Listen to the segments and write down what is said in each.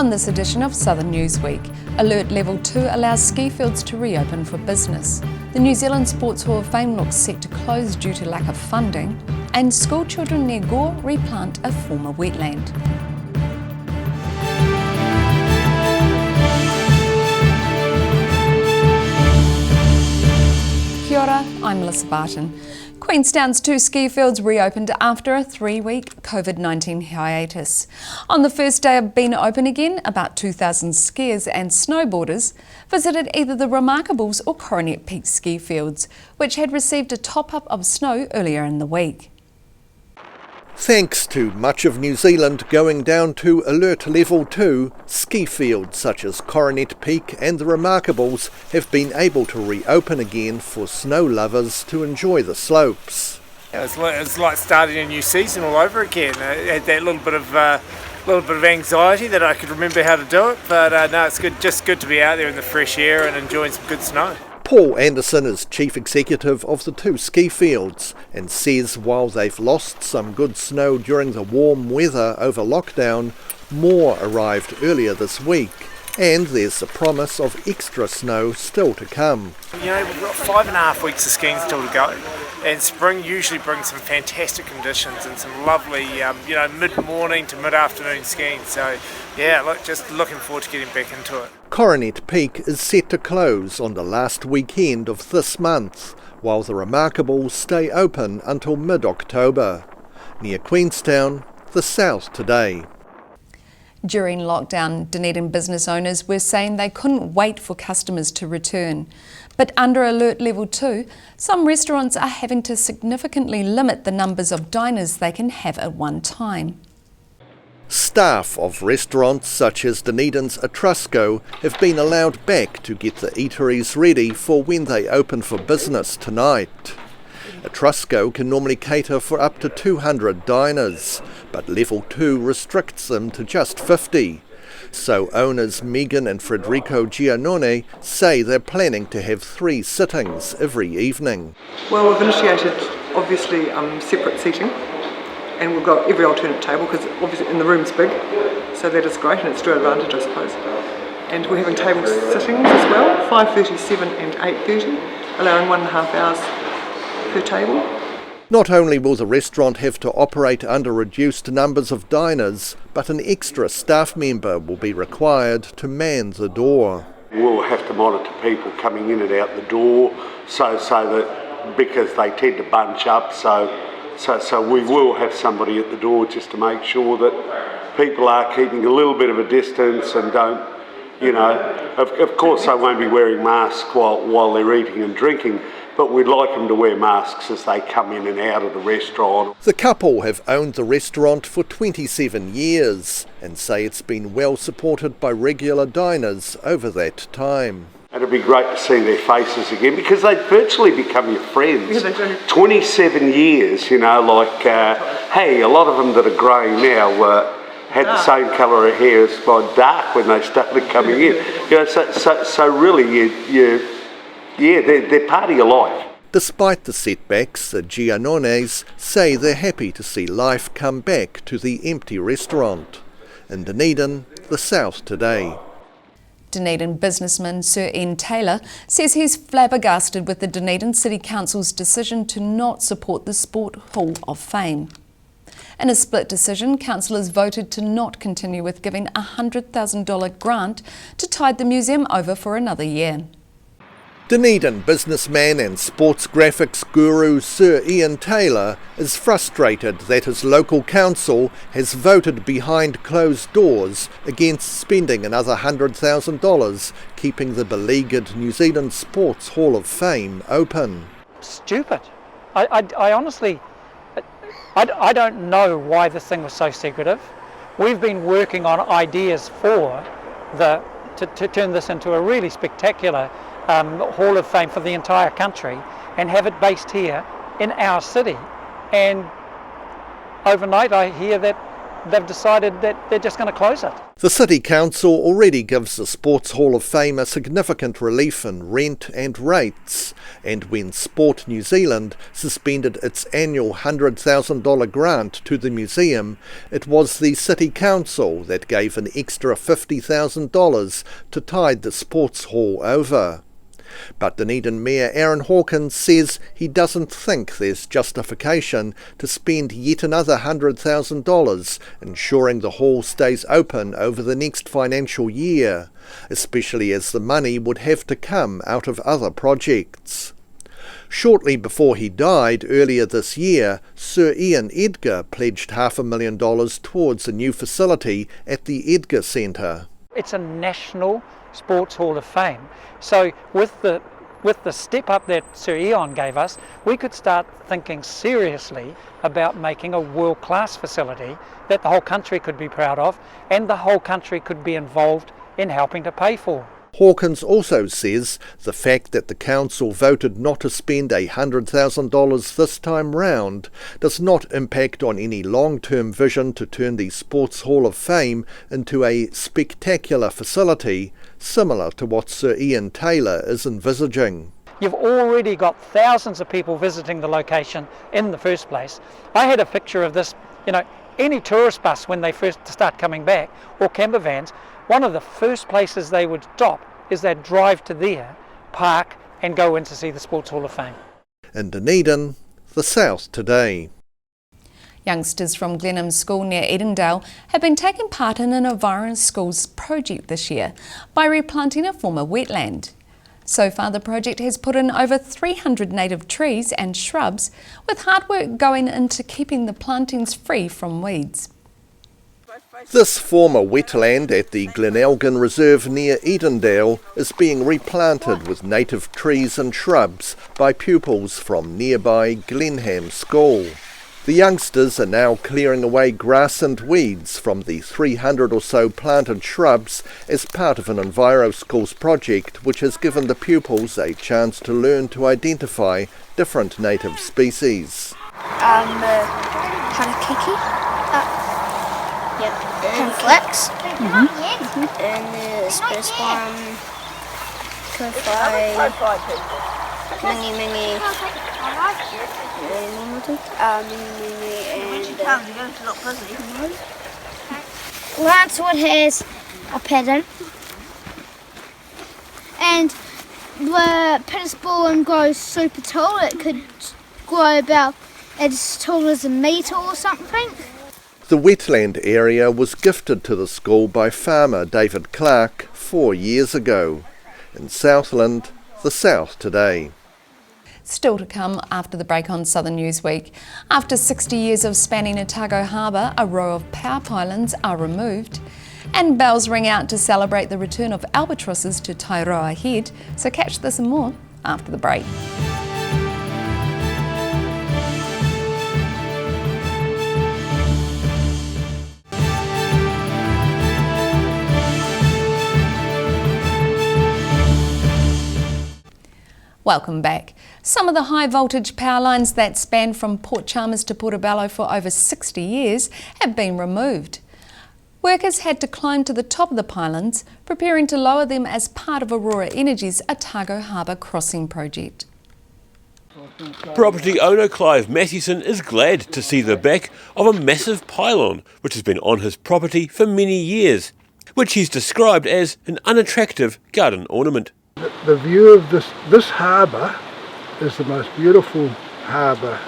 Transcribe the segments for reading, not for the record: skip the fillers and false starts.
On this edition of Southern Newsweek, Alert Level 2 allows ski fields to reopen for business. The New Zealand Sports Hall of Fame looks set to close due to lack of funding, and school children near Gore replant a former wetland. Kia ora, I'm Melissa Barton. Queenstown's two ski fields reopened after a 3-week COVID-19 hiatus. On the first day of being open again, about 2,000 skiers and snowboarders visited either the Remarkables or Coronet Peak ski fields, which had received a top-up of snow earlier in the week. Thanks to much of New Zealand going down to Alert Level 2, ski fields such as Coronet Peak and the Remarkables have been able to reopen again for snow lovers to enjoy the slopes. It's like starting a new season all over again. I had that little bit of anxiety that I could remember how to do it, but no, it's good to be out there in the fresh air and enjoying some good snow. Paul Anderson is chief executive of the two ski fields and says while they've lost some good snow during the warm weather over lockdown, more arrived earlier this week, and there's the promise of extra snow still to come. You know, we've got 5.5 weeks of skiing still to go, and spring usually brings some fantastic conditions and some lovely, mid-morning to mid-afternoon skiing. So, yeah, just looking forward to getting back into it. Coronet Peak is set to close on the last weekend of this month, while the Remarkables stay open until mid-October. Near Queenstown, the south today. During lockdown, Dunedin business owners were saying they couldn't wait for customers to return. But under Alert Level 2, some restaurants are having to significantly limit the numbers of diners they can have at one time. Staff of restaurants such as Dunedin's Etrusco have been allowed back to get the eateries ready for when they open for business tonight. Etrusco can normally cater for up to 200 diners, but Level 2 restricts them to just 50. So owners Megan and Federico Giannone say they're planning to have 3 sittings every evening. Well, we've initiated obviously separate seating, and we've got every alternate table because obviously in the room's big, so that is great and it's to our advantage, I suppose. And we're having table sittings as well, 5:30, 7 and 8:30, allowing 1.5 hours per table. Not only will the restaurant have to operate under reduced numbers of diners, but an extra staff member will be required to man the door. We'll have to monitor people coming in and out the door, so that because they tend to bunch up, so we will have somebody at the door just to make sure that people are keeping a little bit of a distance and don't, of course they won't be wearing masks while they're eating and drinking, but we'd like them to wear masks as they come in and out of the restaurant. The couple have owned the restaurant for 27 years and say it's been well supported by regular diners over that time. It'd be great to see their faces again because they've virtually become your friends. Yeah, they do. 27 years, hey, a lot of them that are grey now had the same colour of hair as dark when they started coming in. So really, they're part of your life. Despite the setbacks, the Giannones say they're happy to see life come back to the empty restaurant. In Dunedin, the south today. Dunedin businessman Sir Ian Taylor says he's flabbergasted with the Dunedin City Council's decision to not support the Sport Hall of Fame. In a split decision, councillors voted to not continue with giving a $100,000 grant to tide the museum over for another year. Dunedin businessman and sports graphics guru Sir Ian Taylor is frustrated that his local council has voted behind closed doors against spending another $100,000 keeping the beleaguered New Zealand Sports Hall of Fame open. Stupid. I honestly, I don't know why this thing was so secretive. We've been working on ideas to turn this into a really spectacular Hall of Fame for the entire country and have it based here in our city. And overnight I hear that they've decided that they're just going to close it. The City Council already gives the Sports Hall of Fame a significant relief in rent and rates, and when Sport New Zealand suspended its annual $100,000 grant to the museum, it was the City Council that gave an extra $50,000 to tide the Sports Hall over. But Dunedin Mayor Aaron Hawkins says he doesn't think there's justification to spend yet another $100,000 ensuring the hall stays open over the next financial year, especially as the money would have to come out of other projects. Shortly before he died earlier this year, Sir Ian Edgar pledged $500,000 towards a new facility at the Edgar Centre. It's a national Sports Hall of Fame. So with the step up that Sir Ian gave us, we could start thinking seriously about making a world-class facility that the whole country could be proud of and the whole country could be involved in helping to pay for. Hawkins also says the fact that the council voted not to spend $100,000 this time round does not impact on any long-term vision to turn the Sports Hall of Fame into a spectacular facility, similar to what Sir Ian Taylor is envisaging. You've already got thousands of people visiting the location in the first place. I had a picture of this, any tourist bus when they first start coming back, or camper vans, one of the first places they would stop is they'd drive to there, park and go in to see the Sports Hall of Fame. In Dunedin, the South Today. Youngsters from Glenham School near Edendale have been taking part in an Environment Schools project this year by replanting a former wetland. So far, the project has put in over 300 native trees and shrubs, with hard work going into keeping the plantings free from weeds. This former wetland at the Glenelgan Reserve near Edendale is being replanted with native trees and shrubs by pupils from nearby Glenham School. The youngsters are now clearing away grass and weeds from the 300 or so planted shrubs as part of an Enviro Schools project which has given the pupils a chance to learn to identify different native species. Harakiki. Conflex. And the space one. Ko-Fi. Mingy. And Lancewood has a pattern. And the pedestal grows super tall. It could grow about as tall as a metre or something. The wetland area was gifted to the school by farmer David Clark 4 years ago. In Southland, the South Today. Still to come after the break on Southern Newsweek. After 60 years of spanning Otago Harbour, a row of power pylons are removed. And bells ring out to celebrate the return of albatrosses to Tairoa Head. So catch this and more after the break. Welcome back. Some of the high voltage power lines that span from Port Chalmers to Portobello for over 60 years have been removed. Workers had to climb to the top of the pylons, preparing to lower them as part of Aurora Energy's Otago Harbour Crossing project. Property owner Clive Mathewson is glad to see the back of a massive pylon which has been on his property for many years, which he's described as an unattractive garden ornament. The view of this harbour is the most beautiful harbour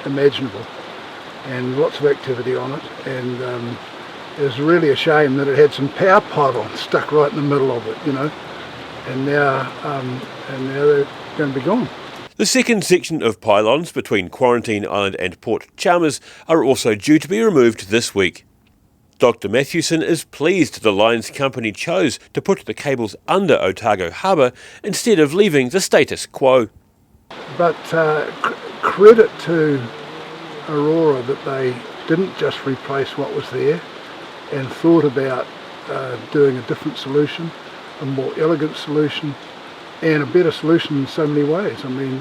imaginable, and lots of activity on it, and it's really a shame that it had some power pylons stuck right in the middle of it, and now they're going to be gone. The second section of pylons between Quarantine Island and Port Chalmers are also due to be removed this week. Dr Mathewson is pleased the lines company chose to put the cables under Otago Harbour instead of leaving the status quo. But credit to Aurora that they didn't just replace what was there and thought about doing a different solution, a more elegant solution and a better solution in so many ways. I mean,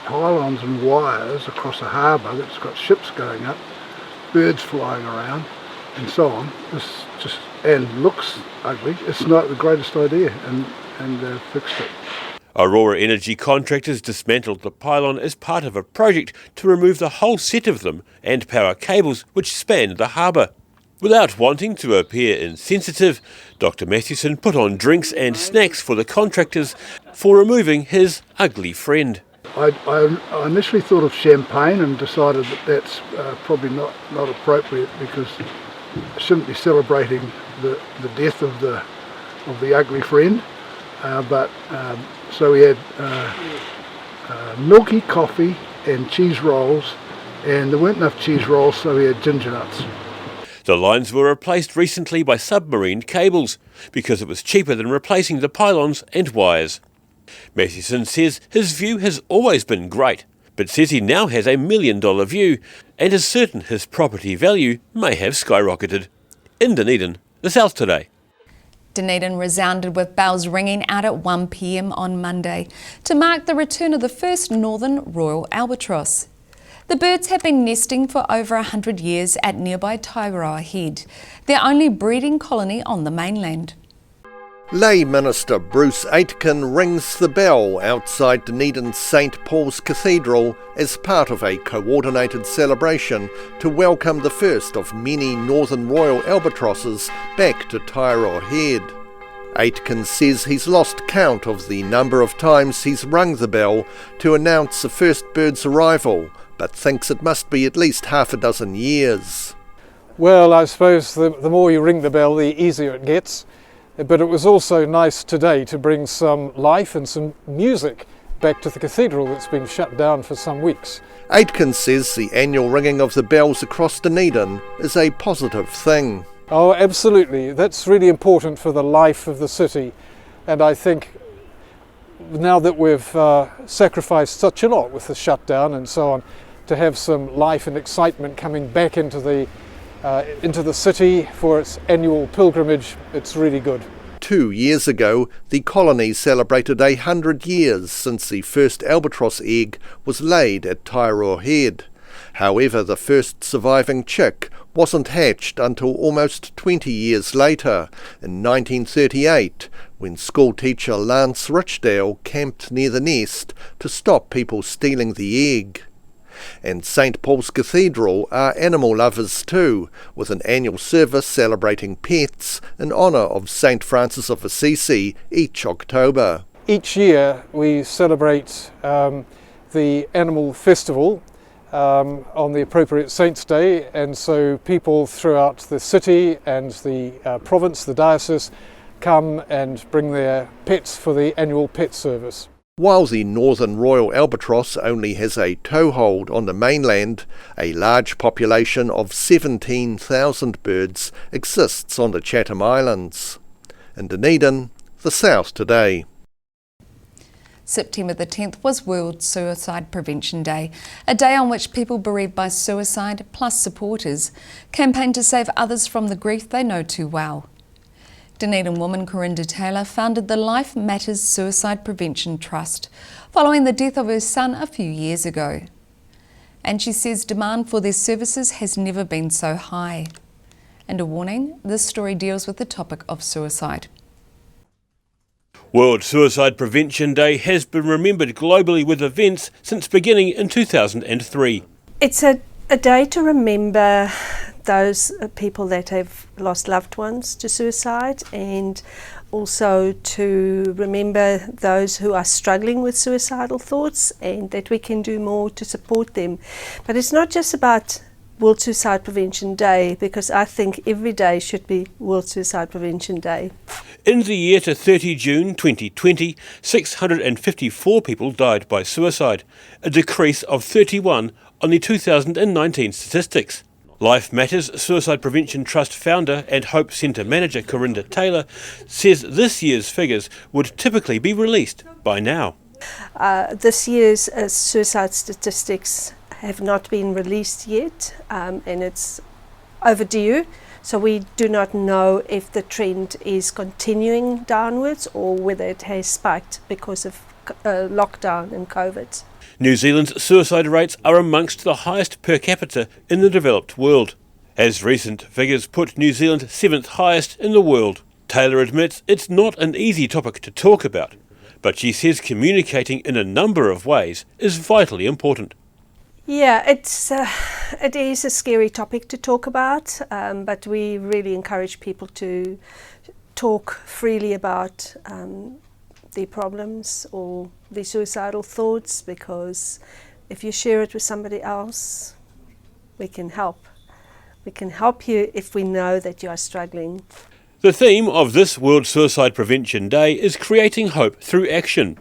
pylons and wires across a harbour that's got ships going up, birds flying around, and so on, and looks ugly, it's not the greatest idea, and fixed it. Aurora Energy contractors dismantled the pylon as part of a project to remove the whole set of them and power cables which span the harbour. Without wanting to appear insensitive, Dr. Mathewson put on drinks and snacks for the contractors for removing his ugly friend. I initially thought of champagne and decided that that's probably not appropriate, because I shouldn't be celebrating the death of the ugly friend. So we had milky coffee and cheese rolls, and there weren't enough cheese rolls, so we had ginger nuts. The lines were replaced recently by submarine cables because it was cheaper than replacing the pylons and wires. Mathewson says his view has always been great, but says he now has $1 million view and is certain his property value may have skyrocketed. In Dunedin, The South Today. Dunedin resounded with bells ringing out at 1 p.m. on Monday to mark the return of the first northern royal albatross. The birds have been nesting for over 100 years at nearby Taiaroa Head, their only breeding colony on the mainland. Lay Minister Bruce Aitken rings the bell outside Dunedin's St Paul's Cathedral as part of a coordinated celebration to welcome the first of many northern royal albatrosses back to Taiaroa Head. Aitken says he's lost count of the number of times he's rung the bell to announce the first bird's arrival, but thinks it must be at least half a dozen years. Well, I suppose the more you ring the bell, the easier it gets. But it was also nice today to bring some life and some music back to the cathedral that's been shut down for some weeks. Aitken says the annual ringing of the bells across Dunedin is a positive thing. Oh, absolutely. That's really important for the life of the city. And I think now that we've sacrificed such a lot with the shutdown and so on, to have some life and excitement coming back into the city for its annual pilgrimage, it's really good. 2 years ago, the colony celebrated 100 years since the first albatross egg was laid at Taiaroa Head. However, the first surviving chick wasn't hatched until almost 20 years later, in 1938, when schoolteacher Lance Richdale camped near the nest to stop people stealing the egg. And St Paul's Cathedral are animal lovers too, with an annual service celebrating pets in honour of St Francis of Assisi each October. Each year we celebrate the animal festival on the appropriate Saints' Day, and so people throughout the city and the province, the diocese, come and bring their pets for the annual pet service. While the northern royal albatross only has a toehold on the mainland, a large population of 17,000 birds exists on the Chatham Islands. In Dunedin, The South Today. September the 10th was World Suicide Prevention Day, a day on which people bereaved by suicide, plus supporters, campaign to save others from the grief they know too well. Dunedin woman Corinda Taylor founded the Life Matters Suicide Prevention Trust following the death of her son a few years ago. And she says demand for their services has never been so high. And a warning, this story deals with the topic of suicide. World Suicide Prevention Day has been remembered globally with events since beginning in 2003. It's a day to remember those people that have lost loved ones to suicide, and also to remember those who are struggling with suicidal thoughts, and that we can do more to support them. But it's not just about World Suicide Prevention Day, because I think every day should be World Suicide Prevention Day. In the year to 30 June 2020, 654 people died by suicide, a decrease of 31 on the 2019 statistics. Life Matters Suicide Prevention Trust founder and Hope Centre manager Corinda Taylor says this year's figures would typically be released by now. This year's suicide statistics have not been released yet, and it's overdue. So we do not know if the trend is continuing downwards or whether it has spiked because of lockdown and COVID. New Zealand's suicide rates are amongst the highest per capita in the developed world. As recent figures put New Zealand 7th highest in the world. Taylor admits it's not an easy topic to talk about, but she says communicating in a number of ways is vitally important. Yeah, it is a scary topic to talk about, but we really encourage people to talk freely about their problems or their suicidal thoughts, because if you share it with somebody else, we can help. We can help you if we know that you are struggling. The theme of this World Suicide Prevention Day is creating hope through action,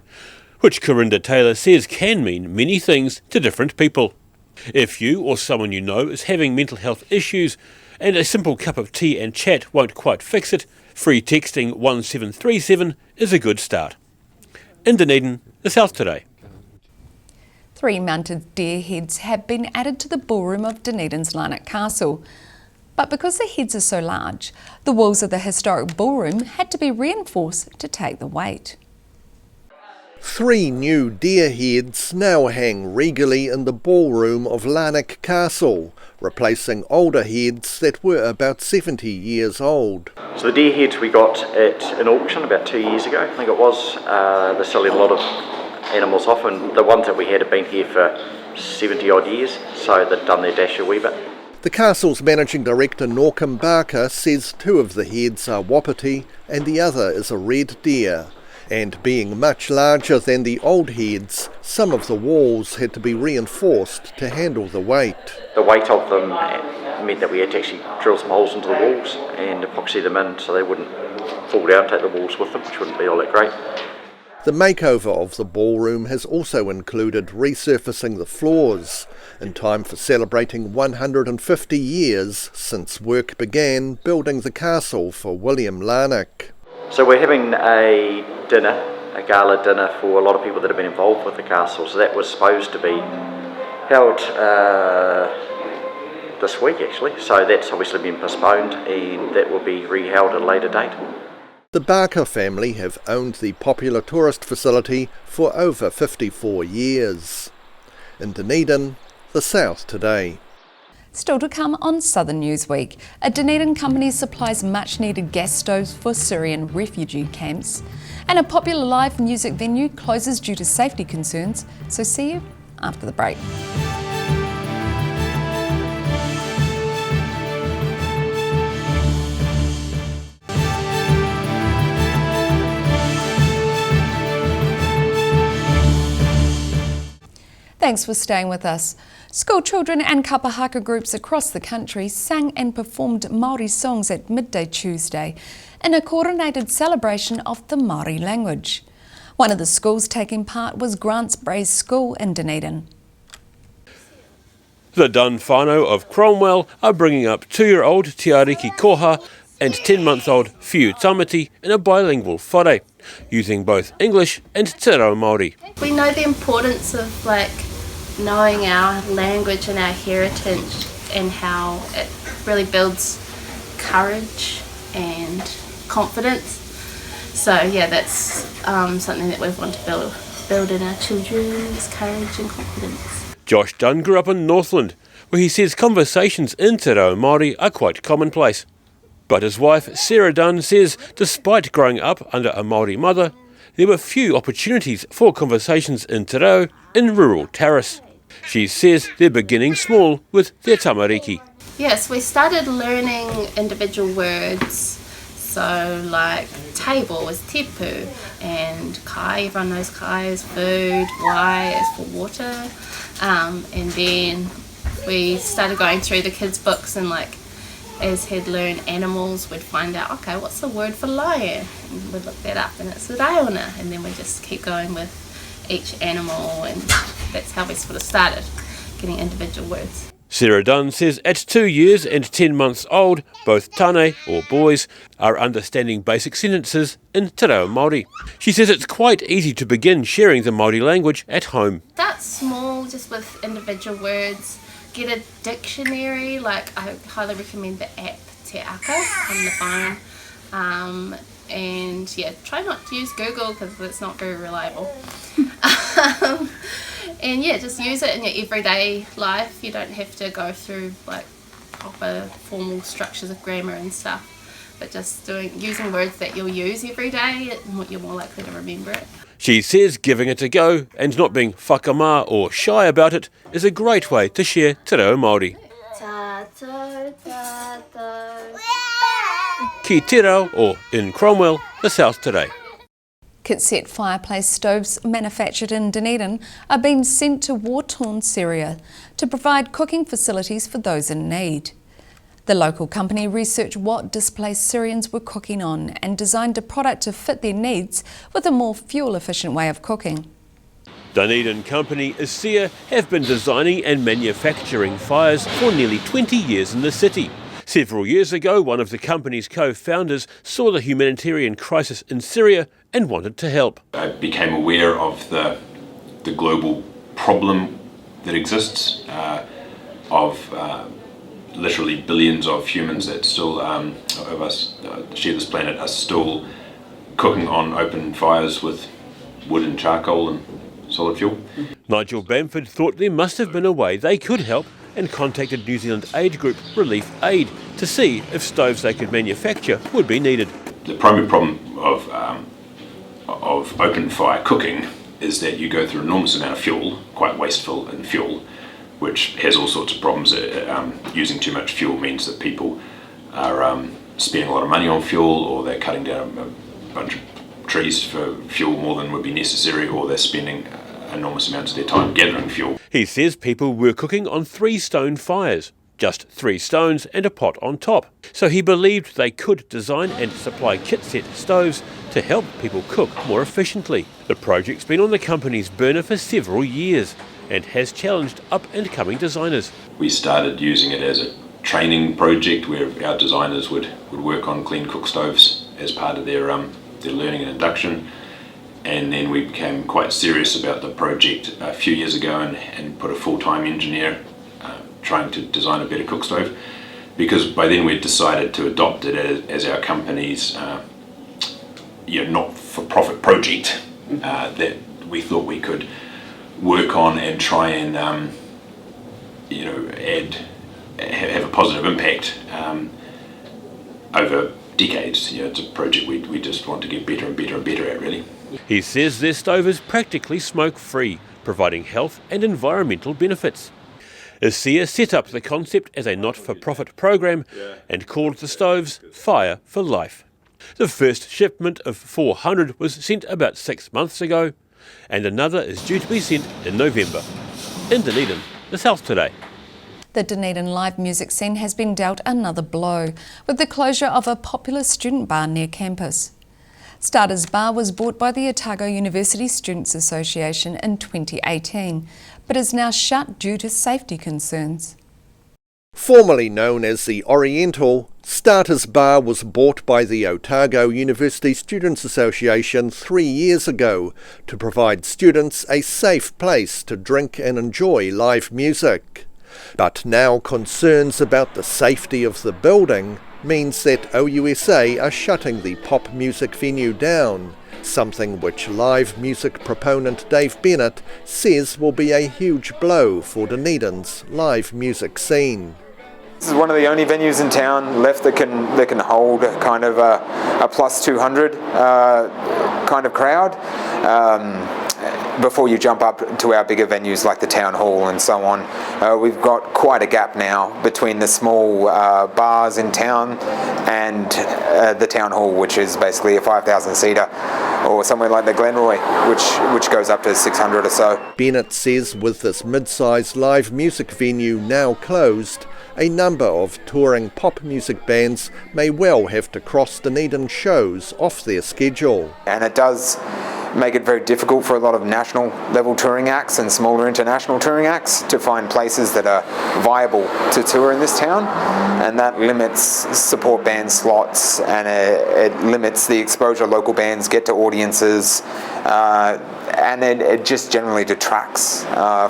which Corinda Taylor says can mean many things to different people. If you or someone you know is having mental health issues and a simple cup of tea and chat won't quite fix it, free texting 1737 is a good start. In Dunedin, the South Today. 3 mounted deer heads have been added to the ballroom of Dunedin's Larnach Castle. But because the heads are so large, the walls of the historic ballroom had to be reinforced to take the weight. 3 new deer heads now hang regally in the ballroom of Larnach Castle, replacing older heads that were about 70 years old. So the deer heads we got at an auction about 2 years ago, I think it was. They're selling a lot of animals off, and the ones that we had have been here for 70 odd years, so they've done their dash a wee bit. The castle's managing director Norcom Barker says 2 of the heads are wapiti and the other is a red deer. And being much larger than the old heads, some of the walls had to be reinforced to handle the weight. The weight of them meant that we had to actually drill some holes into the walls and epoxy them in so they wouldn't fall down, take the walls with them, which wouldn't be all that great. The makeover of the ballroom has also included resurfacing the floors, in time for celebrating 150 years since work began building the castle for William Larnach. So we're having a gala dinner for a lot of people that have been involved with the castle. So that was supposed to be held this week actually. So that's obviously been postponed and that will be re-held at a later date. The Barker family have owned the popular tourist facility for over 54 years. In Dunedin, the South Today. Still to come on Southern Newsweek, a Dunedin company supplies much-needed gas stoves for Syrian refugee camps, and a popular live music venue closes due to safety concerns, so see you after the break. Thanks for staying with us. School children and kapahaka groups across the country sang and performed Māori songs at midday Tuesday in a coordinated celebration of the Māori language. One of the schools taking part was Grants Braes School in Dunedin. The Dun whānau of Cromwell are bringing up 2-year-old Te Ariki Koha and 10-month-old Whiu Tamati in a bilingual whare, using both English and Te Reo Māori. We know the importance of knowing our language and our heritage and how it really builds courage and confidence. So yeah, that's something that we want to build in our children, is courage and confidence. Josh Dunn grew up in Northland, where he says conversations in Te Reo Māori are quite commonplace. But his wife Sarah Dunn says despite growing up under a Māori mother, there were few opportunities for conversations in Te Reo in rural Taurus. She says they're beginning small with their tamariki. Yes, we started learning individual words. So like table is tepu, and kai, everyone knows kai is food, wai is for water. And then we started going through the kids' books, and as he'd learn animals, we'd find out, okay, what's the word for lion? And we'd look that up, and it's raiona, and then we just keep going with each animal, and that's how we sort of started getting individual words. Sarah Dunn says at 2 years and 10 months old, both tane, or boys, are understanding basic sentences in Te Reo Māori. She says it's quite easy to begin sharing the Māori language at home. Start small, just with individual words. Get a dictionary, I highly recommend the app Te Aka on the phone. And yeah, try not to use Google because it's not very reliable. And yeah, just use it in your everyday life. You don't have to go through proper formal structures of grammar and stuff, but just using words that you'll use every day, you're more likely to remember it. She says giving it a go and not being whakamā or shy about it is a great way to share te reo Māori. Tātou, tātou. Ki te reo, or in Cromwell, the South Today. Kit-set fireplace stoves manufactured in Dunedin are being sent to war-torn Syria to provide cooking facilities for those in need. The local company researched what displaced Syrians were cooking on and designed a product to fit their needs with a more fuel-efficient way of cooking. Dunedin company ASEA have been designing and manufacturing fires for nearly 20 years in the city. Several years ago, one of the company's co-founders saw the humanitarian crisis in Syria and wanted to help. I became aware of the global problem that exists, of literally billions of humans that still, of us share this planet, are still cooking on open fires with wood and charcoal and solid fuel. Nigel Bamford thought there must have been a way they could help and contacted New Zealand aid group Relief Aid to see if stoves they could manufacture would be needed. The primary problem of open fire cooking is that you go through an enormous amount of fuel, quite wasteful in fuel, which has all sorts of problems. Using too much fuel means that people are spending a lot of money on fuel, or they're cutting down a bunch of trees for fuel more than would be necessary, or they're spending enormous amounts of their time gathering fuel. He says people were cooking on 3 stone fires, just 3 stones and a pot on top. So he believed they could design and supply kit-set stoves to help people cook more efficiently. The project's been on the company's burner for several years and has challenged up-and-coming designers. We started using it as a training project where our designers would work on clean cook stoves as part of their learning and induction. And then we became quite serious about the project a few years ago and put a full-time engineer trying to design a better cook stove, because by then we'd decided to adopt it as our company's not-for-profit project that we thought we could work on and try and have a positive impact over decades. It's a project we just want to get better and better and better at, really. He says their stove is practically smoke-free, providing health and environmental benefits. ASEA set up the concept as a not-for-profit program and called the stoves Fire for Life. The first shipment of 400 was sent about 6 months ago, and another is due to be sent in November. In Dunedin, the South Today. The Dunedin live music scene has been dealt another blow with the closure of a popular student bar near campus. Starters Bar was bought by the Otago University Students Association in 2018, but is now shut due to safety concerns. Formerly known as the Oriental, Starters Bar was bought by the Otago University Students Association 3 years ago to provide students a safe place to drink and enjoy live music. But now concerns about the safety of the building means that OUSA are shutting the pop music venue down, something which live music proponent Dave Bennett says will be a huge blow for Dunedin's live music scene. This is one of the only venues in town left that can hold kind of a plus 200 kind of crowd. Before you jump up to our bigger venues like the town hall and so on. We've got quite a gap now between the small bars in town and the town hall, which is basically a 5,000 seater, or somewhere like the Glenroy, which goes up to 600 or so. Bennett says with this mid-sized live music venue now closed, a number of touring pop music bands may well have to cross Dunedin shows off their schedule. And it does make it very difficult for a lot of national level touring acts and smaller international touring acts to find places that are viable to tour in this town, and that limits support band slots, and it limits the exposure local bands get to audiences, and it just generally detracts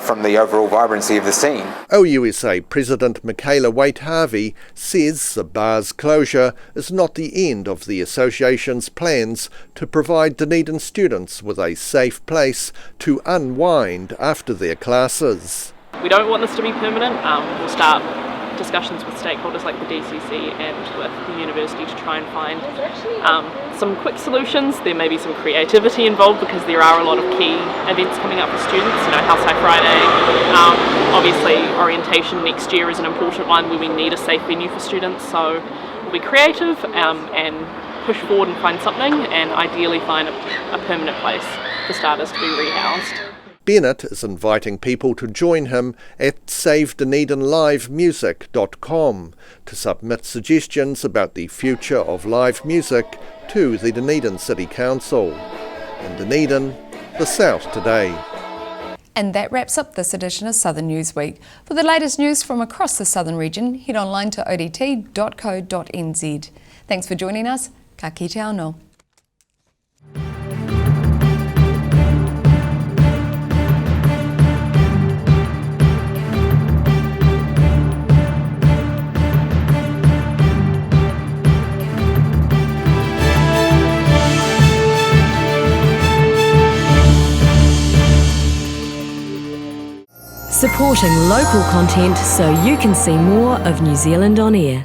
from the overall vibrancy of the scene. OUSA President Michaela Waite-Harvey says the bar's closure is not the end of the association's plans to provide Dunedin students with a safe place to unwind after their classes. We don't want this to be permanent. We'll start discussions with stakeholders like the DCC and with the university to try and find some quick solutions. There may be some creativity involved because there are a lot of key events coming up for students, House High Friday. Obviously orientation next year is an important one where we need a safe venue for students, so we'll be creative and push forward and find something, and ideally find a permanent place for starters to be rehoused. Bennett is inviting people to join him at savedunedinlivemusic.com to submit suggestions about the future of live music to the Dunedin City Council. In Dunedin, the South Today. And that wraps up this edition of Southern Newsweek. For the latest news from across the southern region, head online to odt.co.nz. Thanks for joining us. Ka kite anō. Supporting local content so you can see more of New Zealand on air.